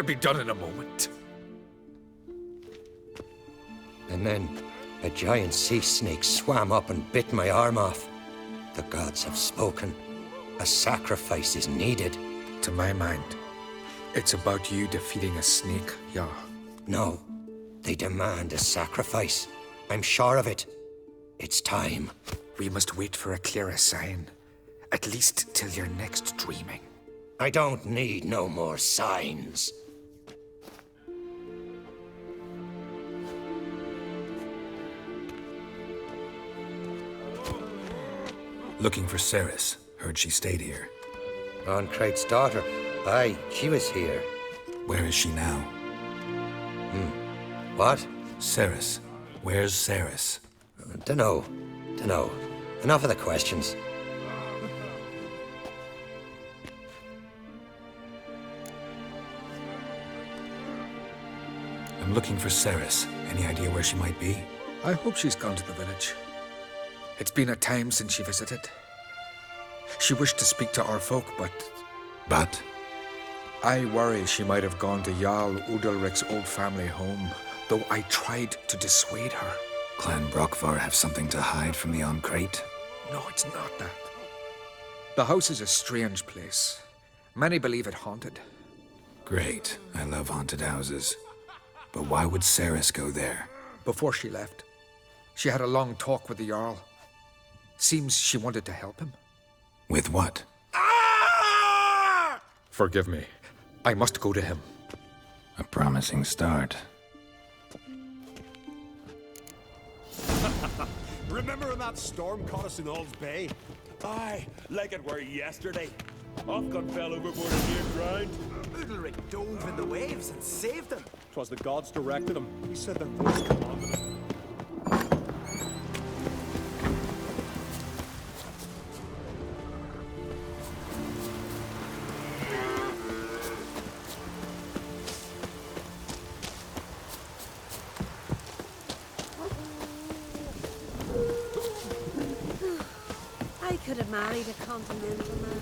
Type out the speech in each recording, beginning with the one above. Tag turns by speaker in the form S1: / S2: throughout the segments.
S1: It'll be done in a moment.
S2: And then a giant sea snake swam up and bit my arm off. The gods have spoken. A sacrifice is needed.
S1: To my mind, it's about you defeating a snake, yeah.
S2: No, they demand a sacrifice. I'm sure of it. It's time.
S1: We must wait for a clearer sign. At least till your next dreaming.
S2: I don't need no more signs.
S3: Looking for Ceres. Heard she stayed here.
S2: Oncrate's daughter. Aye, she was here.
S3: Where is she now?
S2: What?
S3: Ceres. Where's Ceres?
S2: Dunno. Enough of the questions.
S3: I'm looking for Ceres. Any idea where she might be?
S1: I hope she's gone to the village. It's been a time since she visited. She wished to speak to our folk, but...
S3: But?
S1: I worry she might have gone to Jarl Udalric's old family home, though I tried to dissuade her.
S3: Clan Brockvar have something to hide from the Oncrate?
S1: No, it's not that. The house is a strange place. Many believe it haunted.
S3: Great. I love haunted houses. But why would Ceres go there?
S1: Before she left, she had a long talk with the Jarl. Seems she wanted to help him.
S3: With what?
S1: Forgive me. I must go to him.
S3: A promising start.
S4: Remember when that storm caught us in All's Bay? Aye, like it were yesterday. Ofcom fell overboard and near drowned.
S5: Udalric dove in the waves and saved them.
S4: 'Twas the gods directed him. He said their voice commanded him.
S6: I could have married a continental man.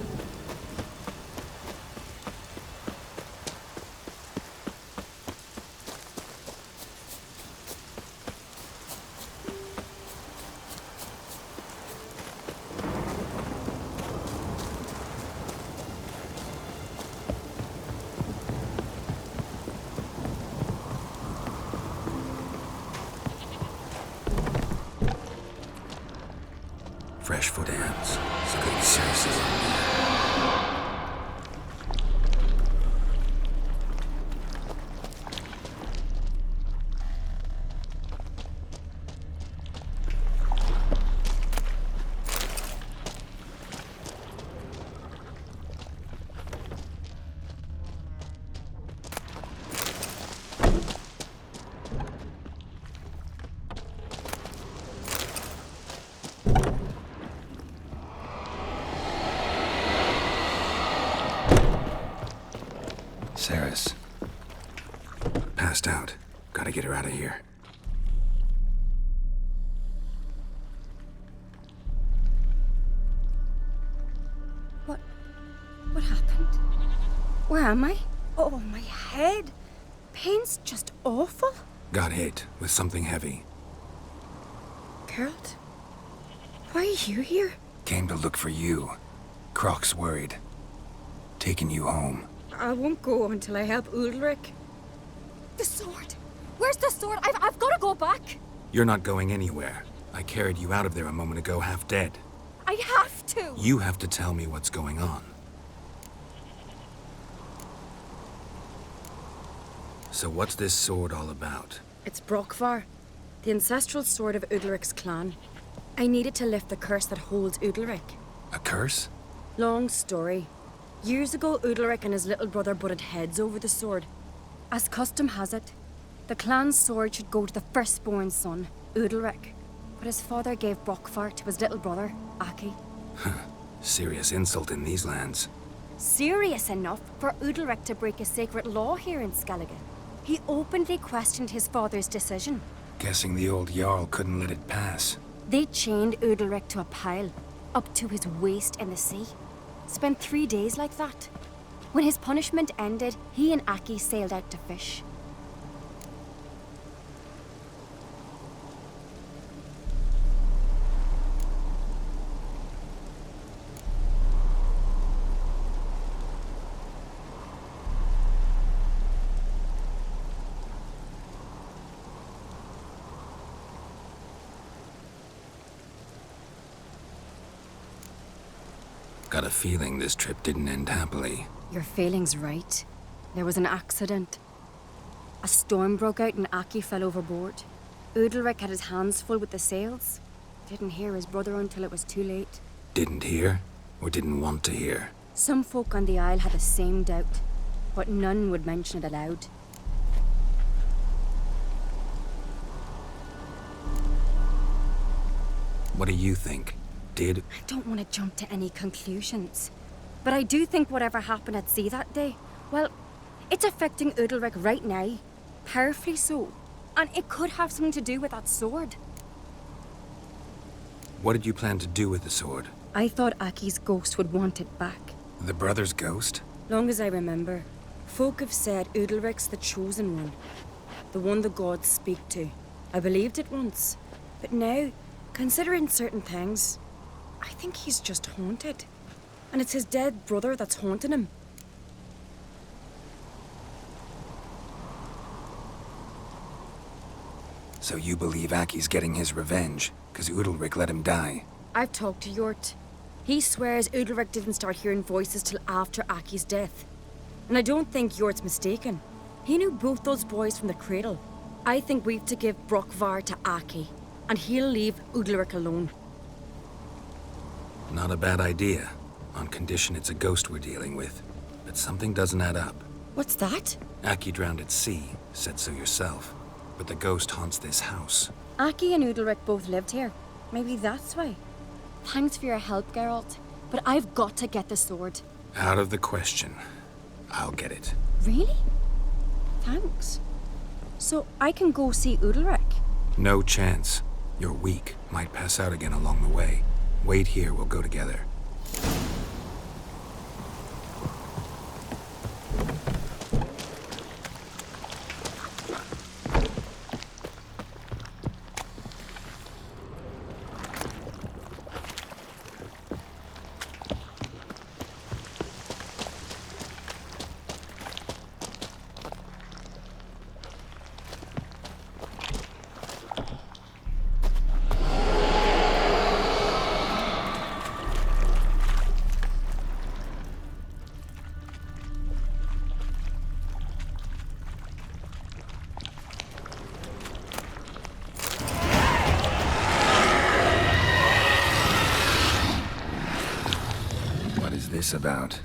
S3: Fresh foot hands. It's a good Ceres is on there. Ceres. Passed out. Gotta get her out of here.
S6: What happened? Where am I? Oh, my head. Pain's just awful.
S3: Got hit with something heavy.
S6: Geralt, why are you here?
S3: Came to look for you. Croc's worried. Taking you home.
S6: I won't go until I help Udalric.
S7: The sword! Where's the sword? I've got to go back!
S3: You're not going anywhere. I carried you out of there a moment ago half dead.
S7: I have to!
S3: You have to tell me what's going on. So what's this sword all about?
S6: It's Brockvar, the ancestral sword of Udalric's clan. I needed to lift the curse that holds Udalric.
S3: A curse?
S6: Long story. Years ago, Udalric and his little brother butted heads over the sword. As custom has it, the clan's sword should go to the firstborn son, Udalric. But his father gave Brockvar to his little brother, Aki.
S3: Serious insult in these lands.
S6: Serious enough for Udalric to break a sacred law here in Skellige. He openly questioned his father's decision.
S3: Guessing the old Jarl couldn't let it pass.
S6: They chained Udalric to a pile, up to his waist in the sea. Spent 3 days like that. When his punishment ended, he and Aki sailed out to fish.
S3: Got a feeling this trip didn't end happily.
S6: Your feeling's right. There was an accident. A storm broke out and Aki fell overboard. Udalric had his hands full with the sails. Didn't hear his brother until it was too late.
S3: Didn't hear, or didn't want to hear?
S6: Some folk on the Isle had the same doubt, but none would mention it aloud.
S3: What do you think? Did...
S6: I don't want to jump to any conclusions, but I do think whatever happened at sea that day, well, it's affecting Udalric right now, powerfully so, and it could have something to do with that sword.
S3: What did you plan to do with the sword?
S6: I thought Aki's ghost would want it back.
S3: The brother's ghost?
S6: Long as I remember, folk have said Udalric's the chosen one, the one the gods speak to. I believed it once, but now, considering certain things, I think he's just haunted. And it's his dead brother that's haunting him.
S3: So you believe Aki's getting his revenge, because Udalric let him die?
S6: I've talked to Yort. He swears Udalric didn't start hearing voices till after Aki's death. And I don't think Yort's mistaken. He knew both those boys from the cradle. I think we've to give Brokvar to Aki, and he'll leave Udalric alone.
S3: Not a bad idea, on condition it's a ghost we're dealing with. But something doesn't add up.
S6: What's that?
S3: Aki drowned at sea, said so yourself. But the ghost haunts this house.
S6: Aki and Udalric both lived here. Maybe that's why. Thanks for your help, Geralt. But I've got to get the sword.
S3: Out of the question. I'll get it.
S6: Really? Thanks. So I can go see Udalric?
S3: No chance. You're weak. Might pass out again along the way. Wait here, we'll go together. What is this about?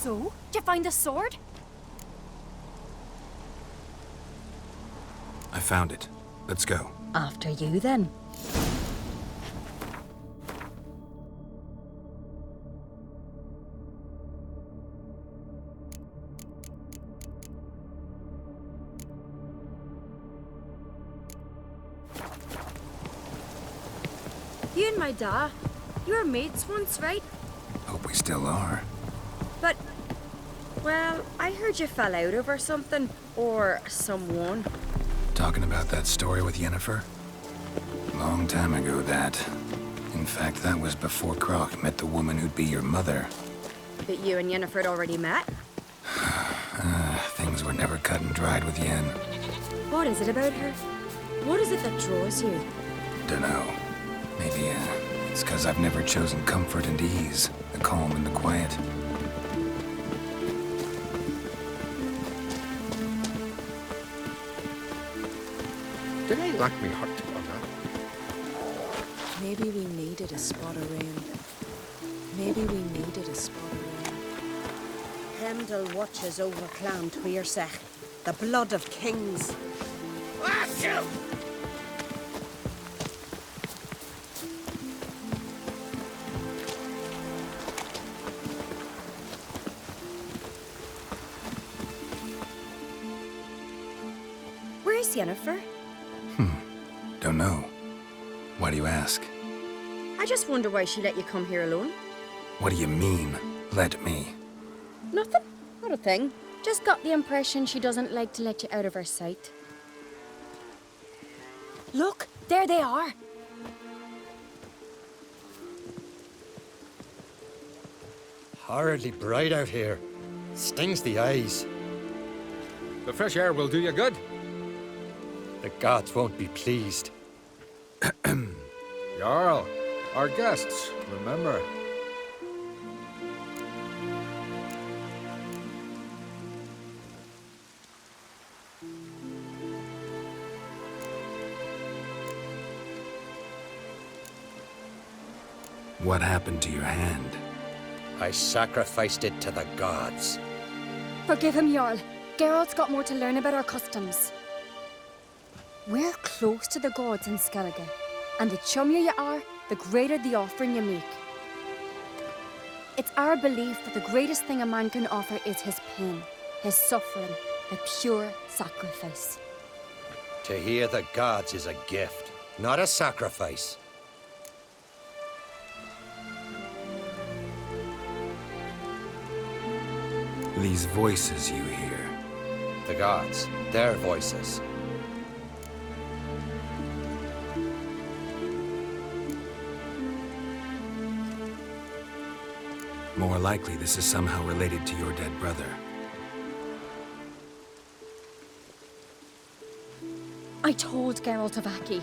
S6: So? Did you find the sword?
S3: I found it. Let's go.
S6: After you, then. You and my da, you were mates once, right?
S3: Hope we still are.
S6: But, well, I heard you fell out over something, or someone.
S3: Talking about that story with Yennefer? Long time ago, that. In fact, that was before Croc met the woman who'd be your mother.
S6: But you and Yennefer had already met?
S3: Things were never cut and dried with Yen.
S6: What is it about her? What is it that draws you?
S3: Dunno. Maybe, it's 'cause I've never chosen comfort and ease, the calm and the quiet.
S1: Did I lock me hot or not?
S8: Maybe we needed a spot of rain. Maybe we needed a spot of rain.
S6: Hemdall watches over Clan Tuirsech, the blood of kings. Where's Yennefer?
S3: Don't know. Why do you ask?
S6: I just wonder why she let you come here alone.
S3: What do you mean, let me?
S6: Nothing. Not a thing. Just got the impression she doesn't like to let you out of her sight. Look, there they are.
S2: Horridly bright out here. Stings the eyes.
S1: The fresh air will do you good.
S2: The gods won't be pleased.
S1: Jarl, our guests, remember.
S3: What happened to your hand?
S2: I sacrificed it to the gods.
S6: Forgive him, Jarl. Geralt's got more to learn about our customs. We're close to the gods in Skellige, and the chummier you are, the greater the offering you make. It's our belief that the greatest thing a man can offer is his pain, his suffering, the pure sacrifice.
S2: To hear the gods is a gift, not a sacrifice.
S3: These voices you hear.
S2: The gods, their voices.
S3: More likely this is somehow related to your dead brother.
S6: I told Geralt of Aki.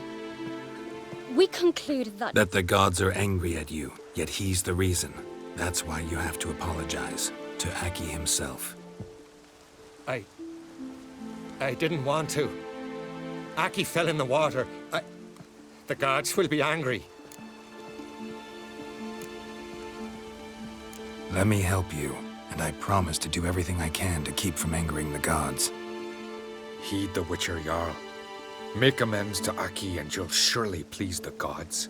S6: We concluded that...
S3: That the gods are angry at you, yet he's the reason. That's why you have to apologize. To Aki himself.
S2: I didn't want to. Aki fell in the water. The gods will be angry.
S3: Let me help you, and I promise to do everything I can to keep from angering the gods.
S1: Heed the Witcher, Jarl. Make amends to Aki and you'll surely please the gods.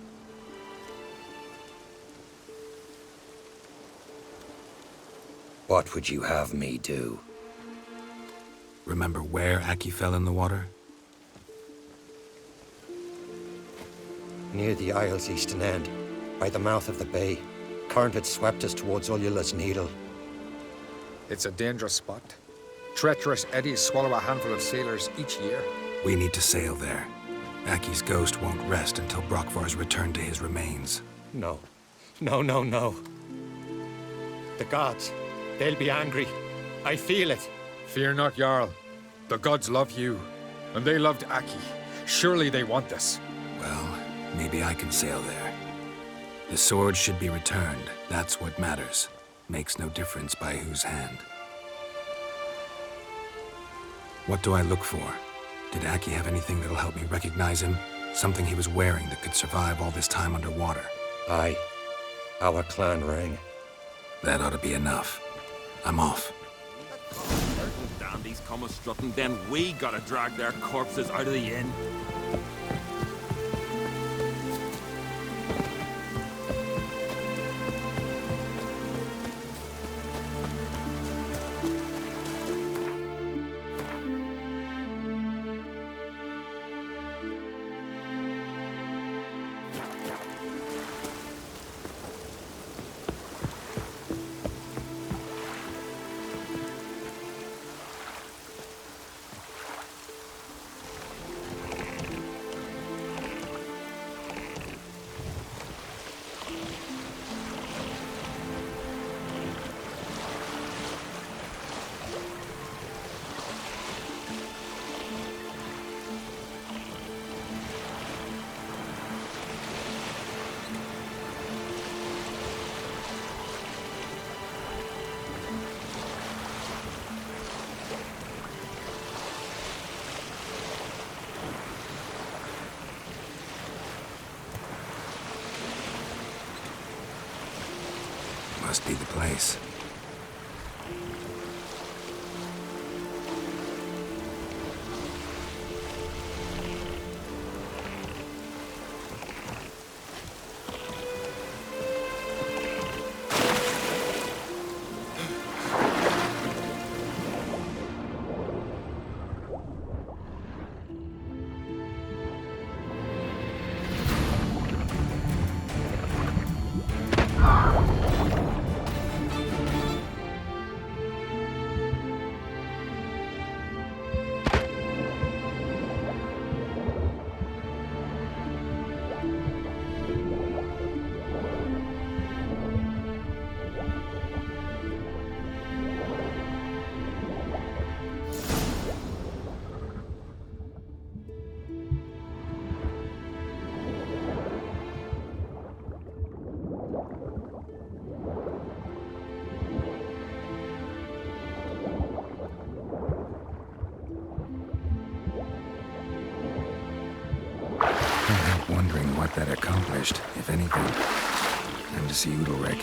S2: What would you have me do?
S3: Remember where Aki fell in the water?
S2: Near the Isle's eastern end, by the mouth of the bay. Current had swept us towards Ullula's Needle.
S1: It's a dangerous spot. Treacherous eddies swallow a handful of sailors each year.
S3: We need to sail there. Aki's ghost won't rest until Brokvar's returned to his remains.
S2: No. No. The gods, they'll be angry. I feel it.
S1: Fear not, Jarl. The gods love you, and they loved Aki. Surely they want this.
S3: Well, maybe I can sail there. The sword should be returned. That's what matters. Makes no difference by whose hand. What do I look for? Did Aki have anything that'll help me recognize him? Something he was wearing that could survive all this time underwater?
S2: Aye. Our clan ring.
S3: That ought to be enough. I'm off.
S4: Dandies come a-strutting, then we gotta drag their corpses out of the inn.
S3: must be the place. Wondering what that accomplished, if anything. Time to see Udalric.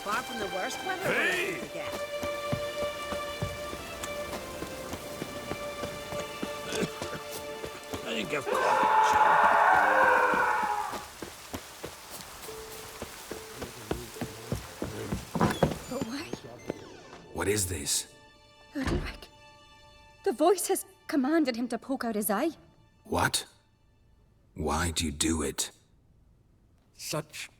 S9: Far from the worst weather we're going to get.
S4: I think I've
S6: But why?
S3: What is this?
S6: Udalric. The voice has commanded him to poke out his eye.
S3: What? Why do you do it?
S2: Such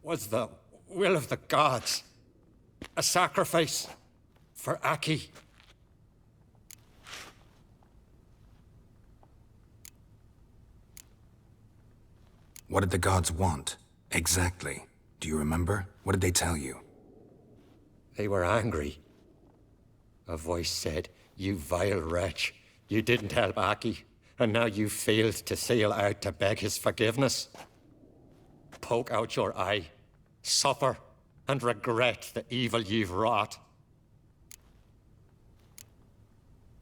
S2: was the will of the gods. A sacrifice for Aki.
S3: What did the gods want? Exactly. Do you remember? What did they tell you?
S2: They were angry. A voice said, "You vile wretch, you didn't help Aki, and now you failed to sail out to beg his forgiveness. Poke out your eye, suffer, and regret the evil you've wrought."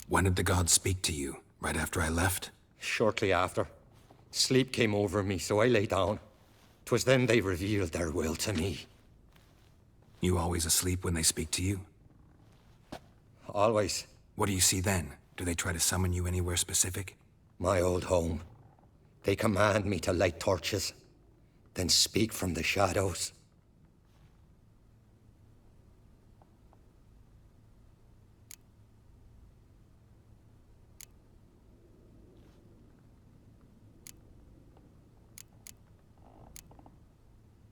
S3: When did the gods speak to you? Right after I left?
S2: Shortly after, sleep came over me, so I lay down. 'Twas then they revealed their will to me.
S3: You always asleep when they speak to you?
S2: Always.
S3: What do you see then? Do they try to summon you anywhere specific?
S2: My old home. They command me to light torches, then speak from the shadows.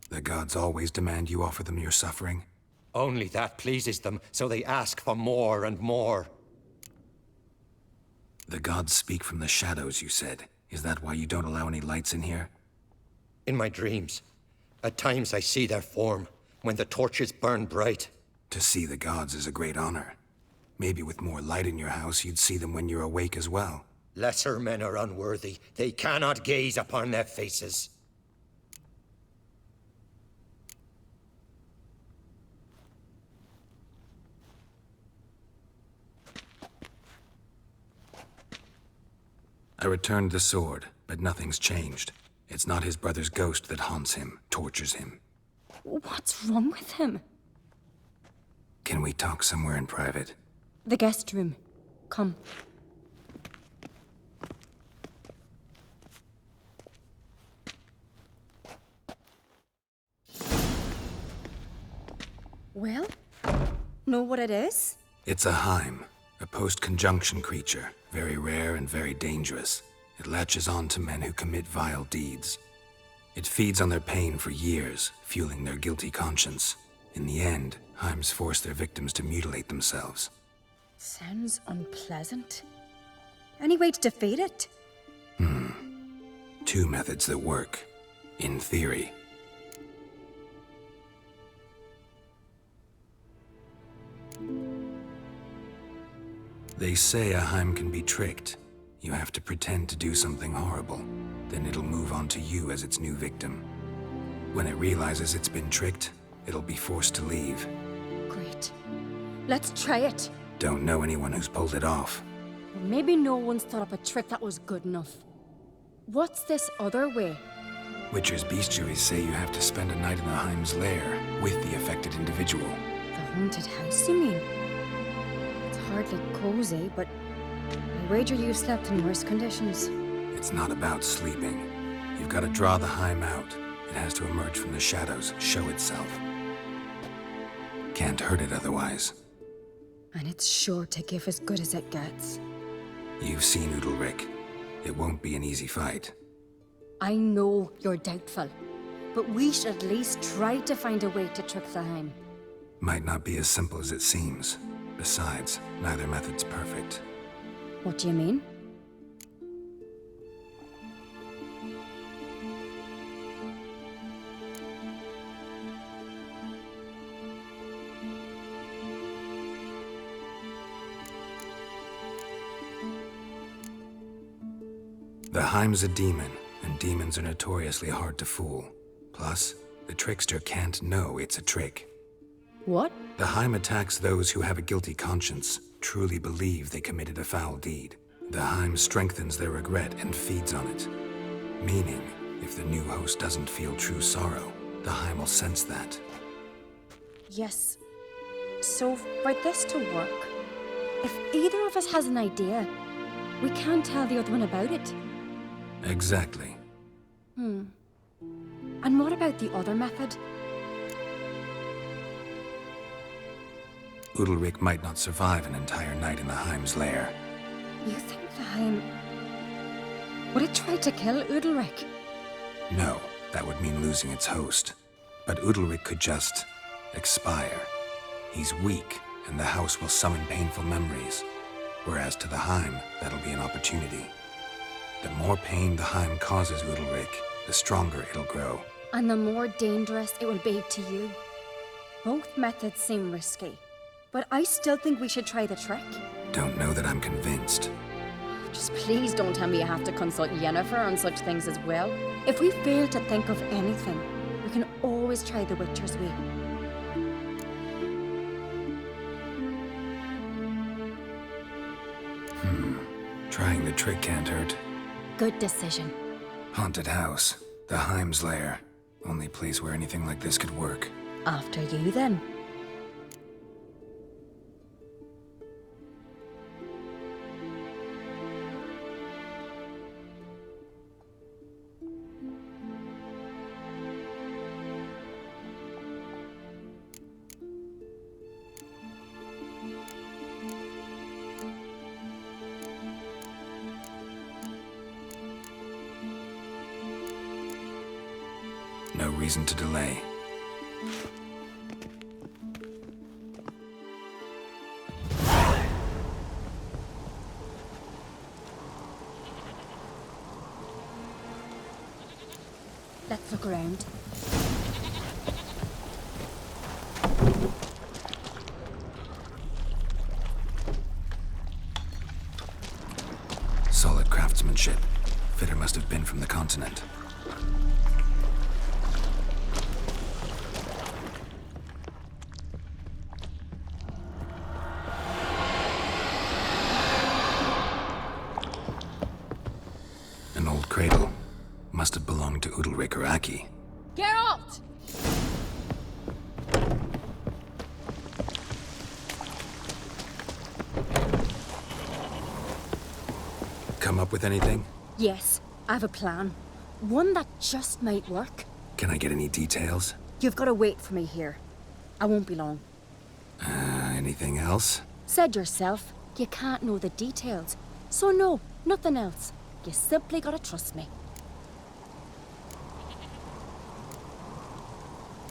S3: The gods always demand you offer them your suffering?
S2: Only that pleases them, so they ask for more and more.
S3: The gods speak from the shadows, you said. Is that why you don't allow any lights in here?
S2: In my dreams, at times I see their form, when the torches burn bright.
S3: To see the gods is a great honor. Maybe with more light in your house, you'd see them when you're awake as well.
S2: Lesser men are unworthy. They cannot gaze upon their faces.
S3: I returned the sword, but nothing's changed. It's not his brother's ghost that haunts him, tortures him.
S6: What's wrong with him?
S3: Can we talk somewhere in private?
S6: The guest room. Come. Well, know what it is?
S3: It's a Heim, a post-conjunction creature, very rare and very dangerous. It latches on to men who commit vile deeds. It feeds on their pain for years, fueling their guilty conscience. In the end, Heims force their victims to mutilate themselves.
S6: Sounds unpleasant. Any way to defeat it?
S3: Two methods that work, in theory. They say a Heim can be tricked. You have to pretend to do something horrible. Then it'll move on to you as its new victim. When it realizes it's been tricked, it'll be forced to leave.
S6: Great. Let's try it.
S3: Don't know anyone who's pulled it off.
S6: Or maybe no one's thought up a trick that was good enough. What's this other way?
S3: Witcher's bestiaries say you have to spend a night in the Heim's lair with the affected individual.
S6: The haunted house, you mean? It's hardly cozy, but I wager you've slept in worse conditions.
S3: It's not about sleeping. You've got to draw the Heim out. It has to emerge from the shadows, show itself. Can't hurt it otherwise.
S6: And it's sure to give as good as it gets.
S3: You've seen Udalric. It won't be an easy fight.
S6: I know you're doubtful, but we should at least try to find a way to trick the Heim.
S3: Might not be as simple as it seems. Besides, neither method's perfect.
S6: What do you mean?
S3: The Heim's a demon, and demons are notoriously hard to fool. Plus, the trickster can't know it's a trick.
S6: What?
S3: The Heim attacks those who have a guilty conscience, truly believe they committed a foul deed. The Heim strengthens their regret and feeds on it. Meaning, if the new host doesn't feel true sorrow, the Heim will sense that.
S6: Yes. So, for this to work, if either of us has an idea, we can't tell the other one about it.
S3: Exactly.
S6: And what about the other method?
S3: Udalric might not survive an entire night in the Heim's lair.
S6: You think the Heim... would it try to kill Udalric?
S3: No, that would mean losing its host. But Udalric could just expire. He's weak, and the house will summon painful memories. Whereas to the Heim, that'll be an opportunity. The more pain the Heim causes Udalric, the stronger it'll grow.
S6: And the more dangerous it will be to you. Both methods seem risky, but I still think we should try the trick.
S3: Don't know that I'm convinced.
S6: Just please don't tell me you have to consult Yennefer on such things as well. If we fail to think of anything, we can always try the Witcher's way.
S3: Trying the trick can't hurt.
S6: Good decision.
S3: Haunted house. The Heim's lair. Only place where anything like this could work.
S6: After you, then.
S3: No reason to delay.
S6: Let's look around.
S3: Solid craftsmanship. Fitter must have been from the continent. An old cradle. Must have belonged to Udalric or Aki.
S6: Geralt!
S3: with anything?
S6: Yes, I have a plan. One that just might work.
S3: Can I get any details?
S6: You've got to wait for me here. I won't be long.
S3: Anything else?
S6: Said yourself, you can't know the details. So no, nothing else. You simply gotta trust me.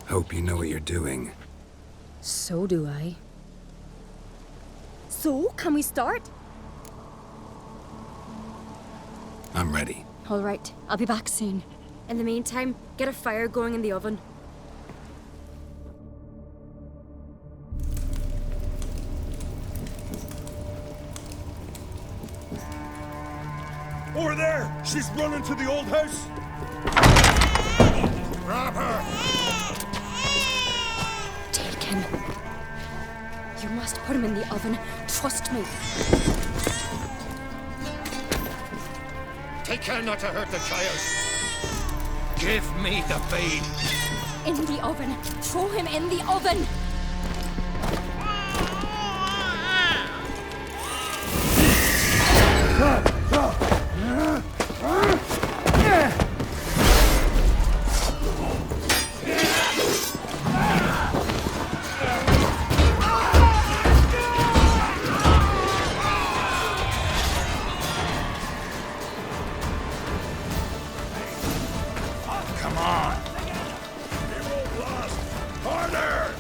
S3: Hope you know what you're doing.
S6: So do I. So, can we start?
S3: I'm ready.
S6: All right, I'll be back soon. In the meantime, get a fire going in the oven.
S4: Over there! She's running to the old house! Grab her!
S6: Take him. You must put him in the oven. Trust me.
S2: Take care not to hurt the child. Give me the babe.
S6: In the oven. Throw him in the oven.
S4: Come on! It won't last! Harder!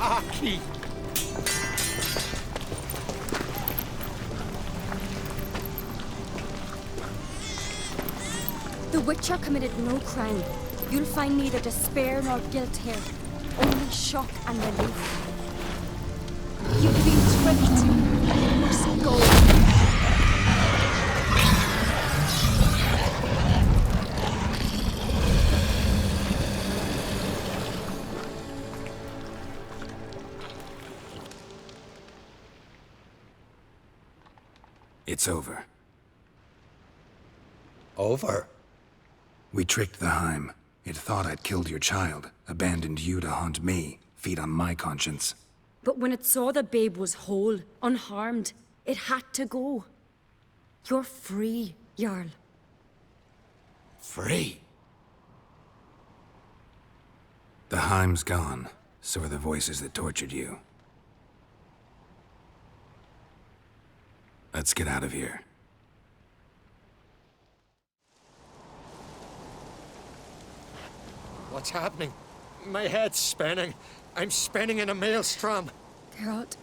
S2: Aki!
S6: The Witcher committed no crime. You'll find neither despair nor guilt here. Only shock and relief. You've been tricked. You must go.
S3: It's over.
S2: Over?
S3: We tricked the Heim. It thought I'd killed your child, abandoned you to haunt me, feed on my conscience.
S6: But when it saw the babe was whole, unharmed, it had to go. You're free, Jarl.
S2: Free?
S3: The Heim's gone, so are the voices that tortured you. Let's get out of here.
S2: What's happening? My head's spinning. I'm spinning in a maelstrom.
S6: Geralt,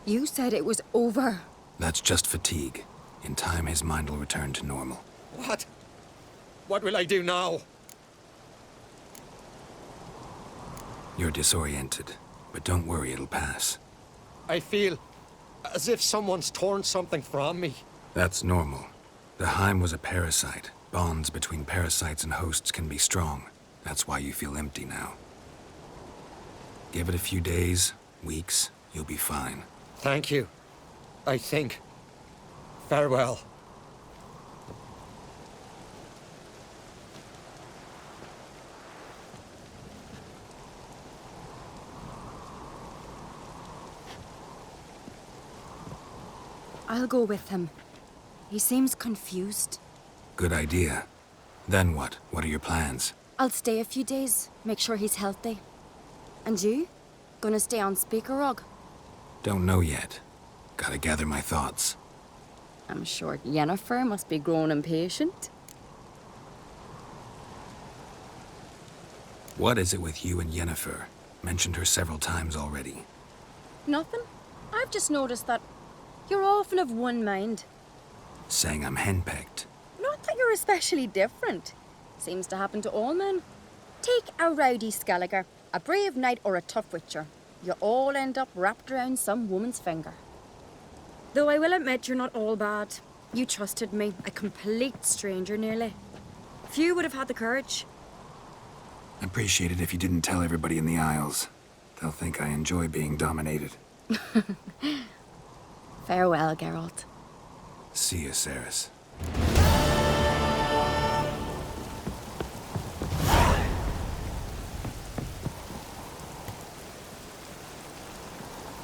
S6: you said it was over.
S3: That's just fatigue. In time, his mind will return to normal.
S2: What? What will I do now?
S3: You're disoriented, but don't worry, it'll pass.
S2: I feel as if someone's torn something from me.
S3: That's normal. The Heim was a parasite. Bonds between parasites and hosts can be strong. That's why you feel empty now. Give it a few days, weeks, you'll be fine.
S2: Thank you. I think. Farewell.
S6: I'll go with him. He seems confused.
S3: Good idea. Then what? What are your plans?
S6: I'll stay a few days, make sure he's healthy. And you? Gonna stay on speaker rug?
S3: Don't know yet. Gotta gather my thoughts.
S6: I'm sure Yennefer must be growing impatient.
S3: What is it with you and Yennefer? Mentioned her several times already.
S6: Nothing. I've just noticed that you're often of one mind.
S3: Saying I'm henpecked.
S6: Not that you're especially different. Seems to happen to all men. Take a rowdy Skelliger, a brave knight or a tough witcher. You all end up wrapped around some woman's finger. Though I will admit you're not all bad. You trusted me, a complete stranger nearly. Few would have had the courage.
S3: I'd appreciate it if you didn't tell everybody in the Isles. They'll think I enjoy being dominated.
S6: Farewell, Geralt.
S3: See you, Ceres.